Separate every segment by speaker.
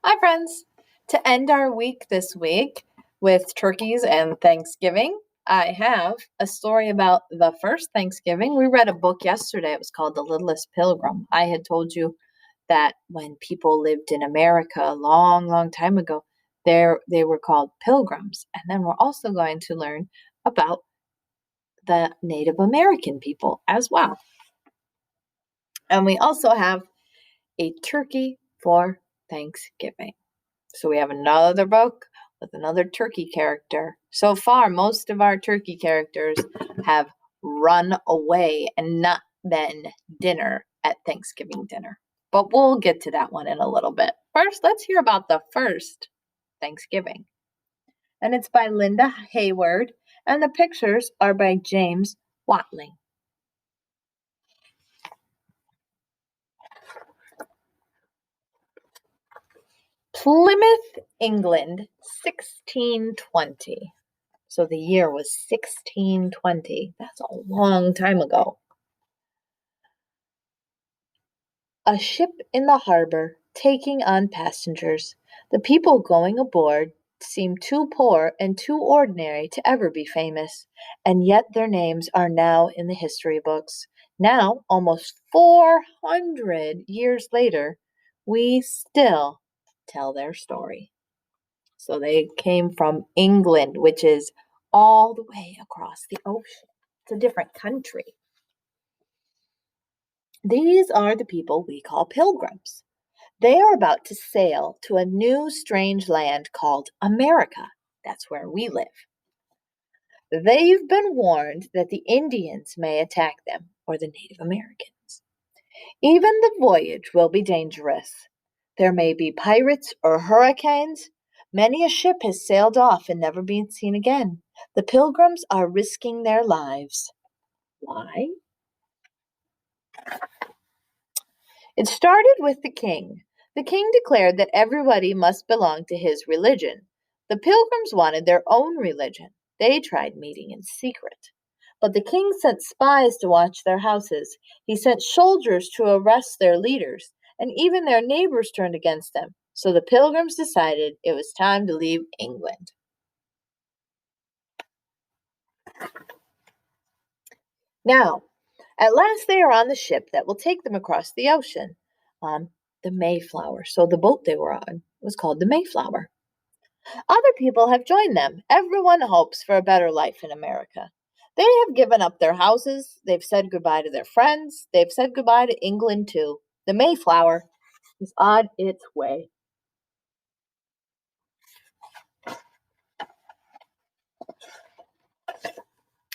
Speaker 1: Hi, friends. To end our week this week with turkeys and Thanksgiving, I have a story about the first Thanksgiving. We read a book yesterday. It was called The Littlest Pilgrim. I had told you that when people lived in America a long, long time ago, they were called pilgrims. And then we're also going to learn about the Native American people as well. And we also have a turkey for Thanksgiving. So we have another book with another turkey character. So far, most of our turkey characters have run away and not been dinner at Thanksgiving dinner. But we'll get to that one in a little bit. First, let's hear about the first Thanksgiving. And it's by Linda Hayward, and the pictures are by James Watling. Plymouth, England, 1620. So the year was 1620. That's a long time ago. A ship in the harbor taking on passengers. The people going aboard seemed too poor and too ordinary to ever be famous, and yet their names are now in the history books. Now, almost 400 years later, we still tell their story. So they came from England, which is all the way across the ocean. It's a different country. These are the people we call pilgrims. They are about to sail to a new strange land called America. That's where we live. They've been warned that the Indians may attack them or the Native Americans. Even the voyage will be dangerous. There may be pirates or hurricanes. Many a ship has sailed off and never been seen again. The pilgrims are risking their lives. Why? It started with the king. The king declared that everybody must belong to his religion. The pilgrims wanted their own religion. They tried meeting in secret. But the king sent spies to watch their houses. He sent soldiers to arrest their leaders, and even their neighbors turned against them. So the pilgrims decided it was time to leave England. Now, at last they are on the ship that will take them across the ocean, on the Mayflower. So the boat they were on was called the Mayflower. Other people have joined them. Everyone hopes for a better life in America. They have given up their houses. They've said goodbye to their friends. They've said goodbye to England, too. The Mayflower is on its way.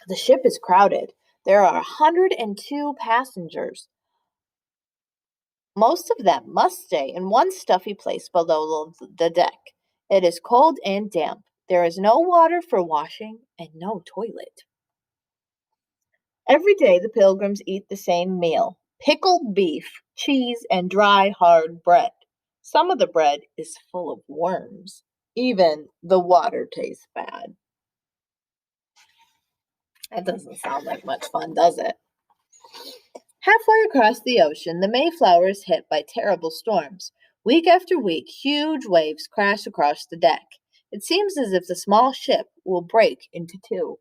Speaker 1: The ship is crowded. There are 102 passengers. Most of them must stay in one stuffy place below the deck. It is cold and damp. There is no water for washing and no toilet. Every day the pilgrims eat the same meal: pickled beef, cheese, and dry, hard bread. Some of the bread is full of worms. Even the water tastes bad. That doesn't sound like much fun, does it? Halfway across the ocean, the Mayflower is hit by terrible storms. Week after week, huge waves crash across the deck. It seems as if the small ship will break into two.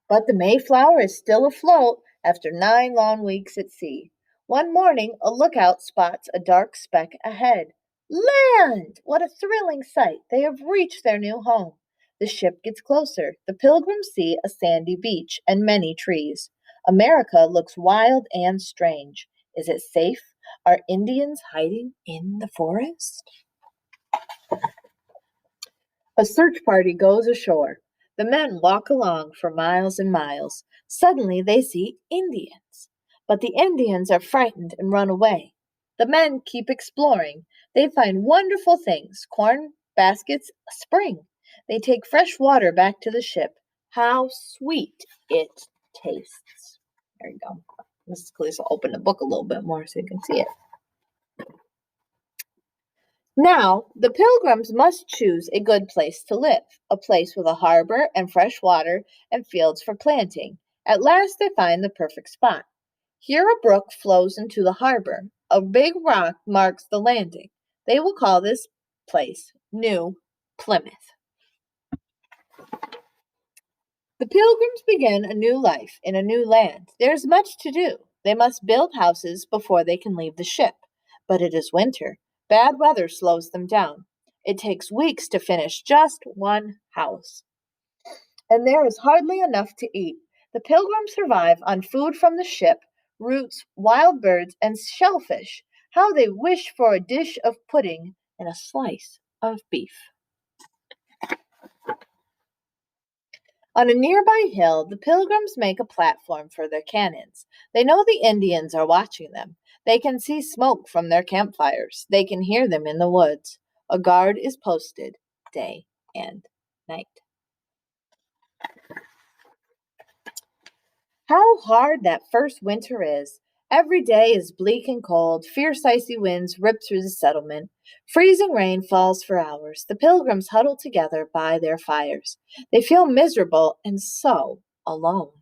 Speaker 1: But the Mayflower is still afloat after 9 long weeks at sea. One morning, a lookout spots a dark speck ahead. Land! What a thrilling sight! They have reached their new home. The ship gets closer. The pilgrims see a sandy beach and many trees. America looks wild and strange. Is it safe? Are Indians hiding in the forest? A search party goes ashore. The men walk along for miles and miles. Suddenly they see Indians. But the Indians are frightened and run away. The men keep exploring. They find wonderful things: corn, baskets, a spring. They take fresh water back to the ship. How sweet it tastes. There you go. Mrs. Calise will open the book a little bit more so you can see it. Now, the pilgrims must choose a good place to live, a place with a harbor and fresh water and fields for planting. At last they find the perfect spot. Here a brook flows into the harbor. A big rock marks the landing. They will call this place New Plymouth. The Pilgrims begin a new life in a new land. There is much to do. They must build houses before they can leave the ship. But it is winter. Bad weather slows them down. It takes weeks to finish just one house. And there is hardly enough to eat. The Pilgrims survive on food from the ship, roots, wild birds, and shellfish. How they wish for a dish of pudding and a slice of beef. On a nearby hill, the Pilgrims make a platform for their cannons. They know the Indians are watching them. They can see smoke from their campfires. They can hear them in the woods. A guard is posted day and night. How hard that first winter is. Every day is bleak and cold. Fierce icy winds rip through the settlement. Freezing rain falls for hours. The Pilgrims huddle together by their fires. They feel miserable and so alone.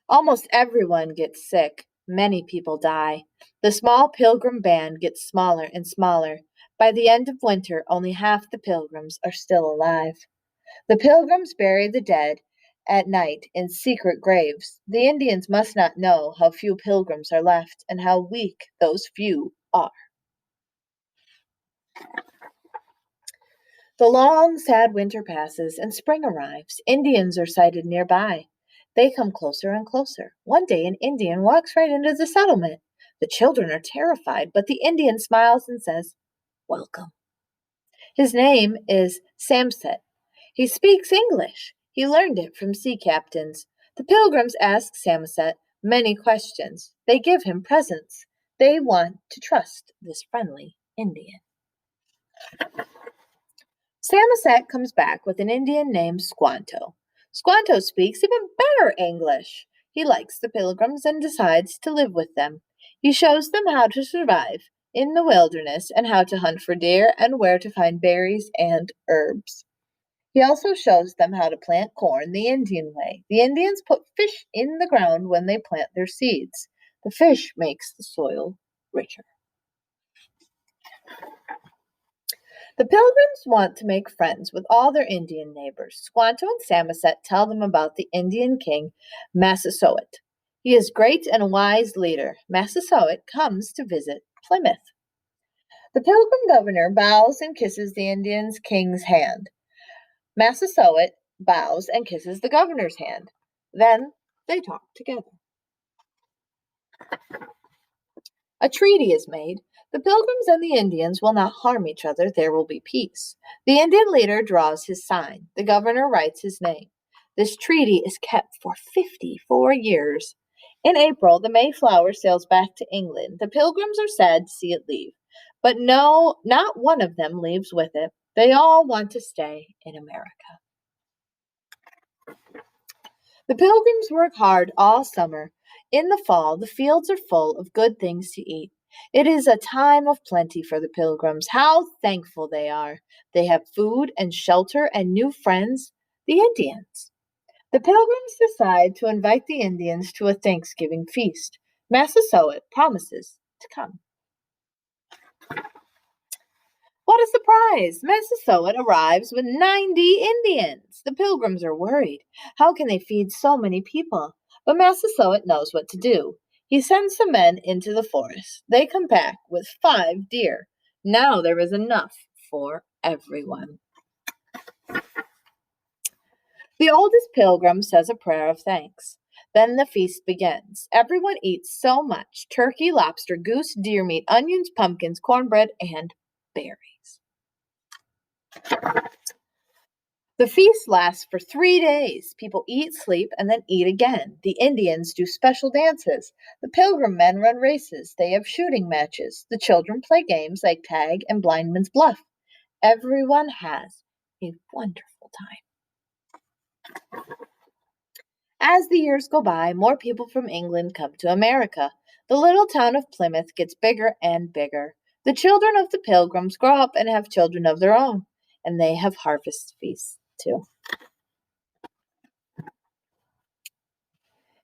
Speaker 1: Almost everyone gets sick. Many people die. The small Pilgrim band gets smaller and smaller. By the end of winter, only half the Pilgrims are still alive. The Pilgrims bury the dead at night in secret graves. The Indians must not know how few Pilgrims are left and how weak those few are. The long, sad winter passes and spring arrives. Indians are sighted nearby. They come closer and closer. One day, an Indian walks right into the settlement. The children are terrified, but the Indian smiles and says, "Welcome." His name is Samset. He speaks English. He learned it from sea captains. The Pilgrims ask Samoset many questions. They give him presents. They want to trust this friendly Indian. Samoset comes back with an Indian named Squanto. Squanto speaks even better English. He likes the Pilgrims and decides to live with them. He shows them how to survive in the wilderness and how to hunt for deer and where to find berries and herbs. He also shows them how to plant corn the Indian way. The Indians put fish in the ground when they plant their seeds. The fish makes the soil richer. The Pilgrims want to make friends with all their Indian neighbors. Squanto and Samoset tell them about the Indian king, Massasoit. He is great and a wise leader. Massasoit comes to visit Plymouth. The Pilgrim governor bows and kisses the Indian king's hand. Massasoit bows and kisses the governor's hand. Then they talk together. A treaty is made. The Pilgrims and the Indians will not harm each other. There will be peace. The Indian leader draws his sign. The governor writes his name. This treaty is kept for 54 years. In April, the Mayflower sails back to England. The Pilgrims are sad to see it leave. But no, not one of them leaves with it. They all want to stay in America. The Pilgrims work hard all summer. In the fall, the fields are full of good things to eat. It is a time of plenty for the Pilgrims. How thankful they are. They have food and shelter and new friends, the Indians. The Pilgrims decide to invite the Indians to a Thanksgiving feast. Massasoit promises to come. What a surprise! Massasoit arrives with 90 Indians. The Pilgrims are worried. How can they feed so many people? But Massasoit knows what to do. He sends some men into the forest. They come back with 5 deer. Now there is enough for everyone. The oldest Pilgrim says a prayer of thanks. Then the feast begins. Everyone eats so much turkey, lobster, goose, deer meat, onions, pumpkins, cornbread, and berries. The feast lasts for 3 days. People eat, sleep, and then eat again. The Indians do special dances. The Pilgrim men run races. They have shooting matches. The children play games like tag and blindman's bluff. Everyone has a wonderful time. As the years go by, more people from England come to America. The little town of Plymouth gets bigger and bigger. The children of the Pilgrims grow up and have children of their own, and they have harvest feasts too.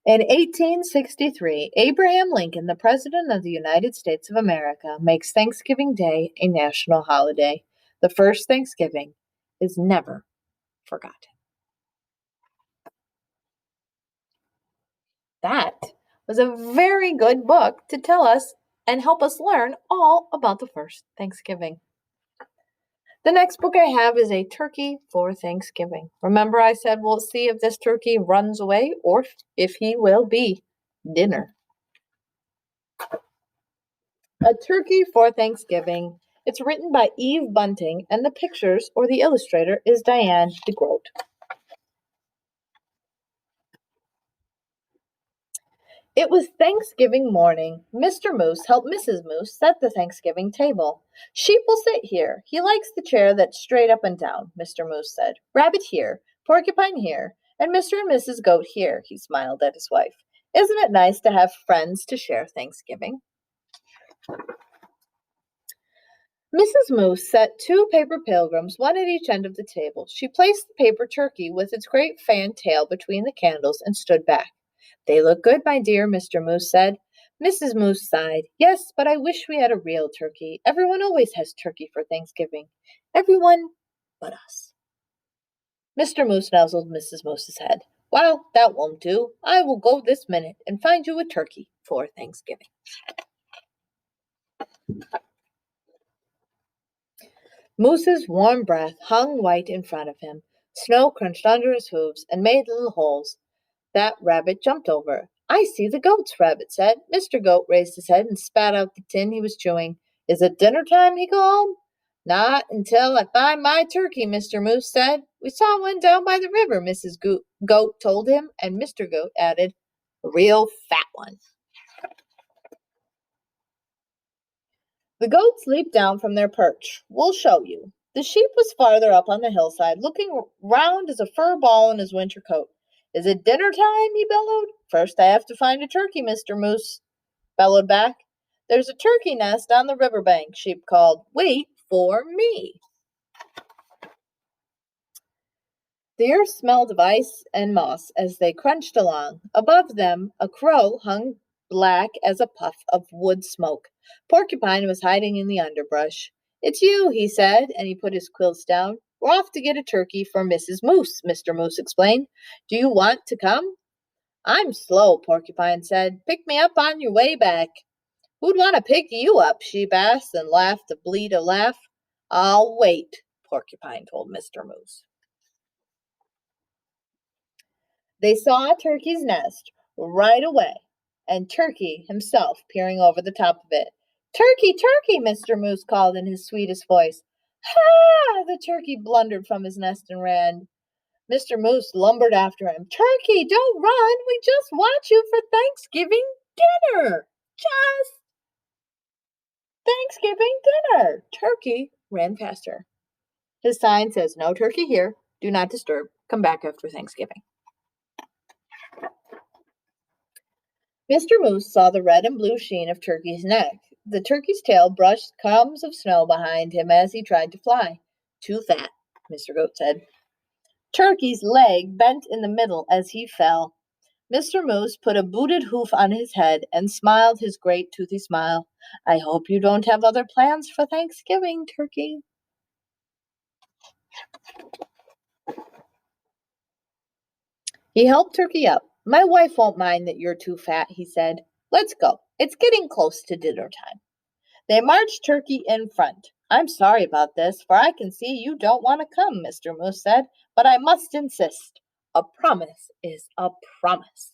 Speaker 1: In 1863, Abraham Lincoln, the President of the United States of America, makes Thanksgiving Day a national holiday. The first Thanksgiving is never forgotten. That was a very good book to tell us and help us learn all about the first Thanksgiving. The next book I have is A Turkey for Thanksgiving. Remember, I said we'll see if this turkey runs away or if he will be dinner. A Turkey for Thanksgiving. It's written by Eve Bunting, and the pictures or the illustrator is Diane DeGroat. It was Thanksgiving morning. Mr. Moose helped Mrs. Moose set the Thanksgiving table. Sheep will sit here. He likes the chair that's straight up and down, Mr. Moose said. Rabbit here, Porcupine here, and Mr. and Mrs. Goat here, he smiled at his wife. Isn't it nice to have friends to share Thanksgiving? Mrs. Moose set two paper pilgrims, one at each end of the table. She placed the paper turkey with its great fan tail between the candles and stood back. They look good, my dear, Mr. Moose said. Mrs. Moose sighed. Yes, but I wish we had a real turkey. Everyone always has turkey for Thanksgiving. Everyone but us. Mr. Moose nuzzled Mrs. Moose's head. Well, that won't do. I will go this minute and find you a turkey for Thanksgiving. Moose's warm breath hung white in front of him. Snow crunched under his hooves and made little holes that Rabbit jumped over. I see the goats, Rabbit said. Mr. Goat raised his head and spat out the tin he was chewing. Is it dinner time? He called. Not until I find my turkey, Mr. Moose said. We saw one down by the river, Mrs. Goat told him, and Mr. Goat added, a real fat one. The goats leaped down from their perch. We'll show you. The sheep was farther up on the hillside, looking round as a fur ball in his winter coat. Is it dinner time? He bellowed. First I have to find a turkey, Mr. Moose bellowed back. There's a turkey nest on the river bank, Sheep called. Wait for me. The earth smelled of ice and moss as they crunched along. Above them, a crow hung black as a puff of wood smoke. Porcupine was hiding in the underbrush. It's you, he said, and he put his quills down. We're off to get a turkey for Mrs. Moose, Mr. Moose explained. Do you want to come? I'm slow, Porcupine said. Pick me up on your way back. Who'd want to pick you up? Sheep asked and laughed to bleat a laugh. I'll wait, Porcupine told Mr. Moose. They saw Turkey's nest right away, and Turkey himself peering over the top of it. Turkey, Turkey, Mr. Moose called in his sweetest voice. Ha! The turkey blundered from his nest and ran. Mr. Moose lumbered after him. Turkey, don't run. We just want you for Thanksgiving dinner. Just Thanksgiving dinner. Turkey ran faster. His sign says, no turkey here. Do not disturb. Come back after Thanksgiving. Mr. Moose saw the red and blue sheen of Turkey's neck. The turkey's tail brushed crumbs of snow behind him as he tried to fly. Too fat, Mr. Goat said. Turkey's leg bent in the middle as he fell. Mr. Moose put a booted hoof on his head and smiled his great toothy smile. I hope you don't have other plans for Thanksgiving, Turkey. He helped Turkey up. My wife won't mind that you're too fat, he said. Let's go. It's getting close to dinner time. They marched Turkey in front. I'm sorry about this, for I can see you don't want to come, Mr. Moose said, but I must insist. A promise is a promise.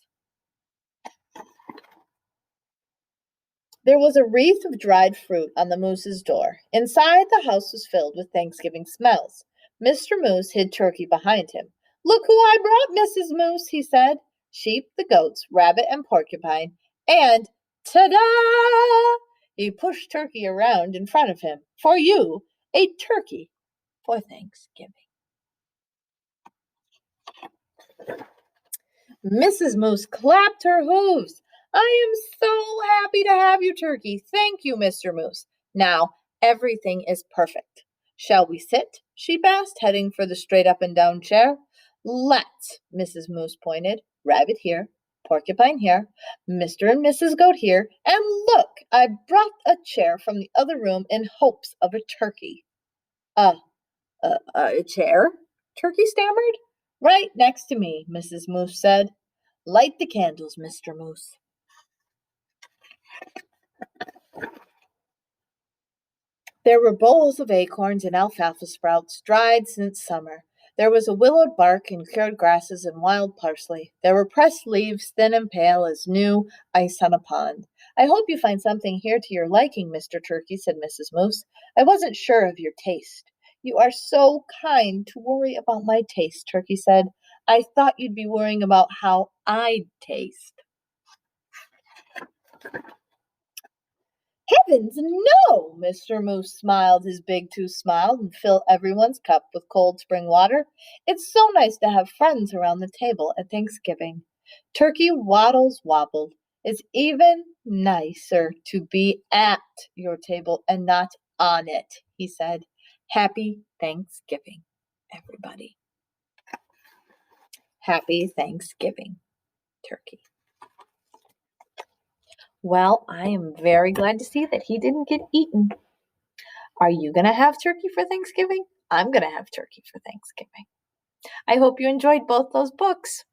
Speaker 1: There was a wreath of dried fruit on the moose's door. Inside, the house was filled with Thanksgiving smells. Mr. Moose hid Turkey behind him. Look who I brought, Mrs. Moose, he said. Sheep, the goats, Rabbit, and Porcupine. And ta-da! He pushed Turkey around in front of him. For you, a turkey for Thanksgiving. Mrs. Moose clapped her hooves. I am so happy to have you, Turkey. Thank you, Mr. Moose. Now, everything is perfect. Shall we sit? Sheep asked, heading for the straight up and down chair. Let's, Mrs. Moose pointed. Rabbit here, Porcupine here, Mr. and Mrs. Goat here, and look, I brought a chair from the other room in hopes of a turkey. Uh, a chair? Turkey stammered. Right next to me, Mrs. Moose said. Light the candles, Mr. Moose. There were bowls of acorns and alfalfa sprouts, dried since summer. There was a willowed bark and cured grasses and wild parsley. There were pressed leaves, thin and pale as new ice on a pond. I hope you find something here to your liking, Mr. Turkey, said Mrs. Moose. I wasn't sure of your taste. You are so kind to worry about my taste, Turkey said. I thought you'd be worrying about how I'd taste. Heavens, no! Mr. Moose smiled his big tooth smile and filled everyone's cup with cold spring water. It's so nice to have friends around the table at Thanksgiving. Turkey Waddles wobbled. It's even nicer to be at your table and not on it, he said. Happy Thanksgiving, everybody. Happy Thanksgiving, Turkey. Well, I am very glad to see that he didn't get eaten. Are you going to have turkey for Thanksgiving? I'm going to have turkey for Thanksgiving. I hope you enjoyed both those books.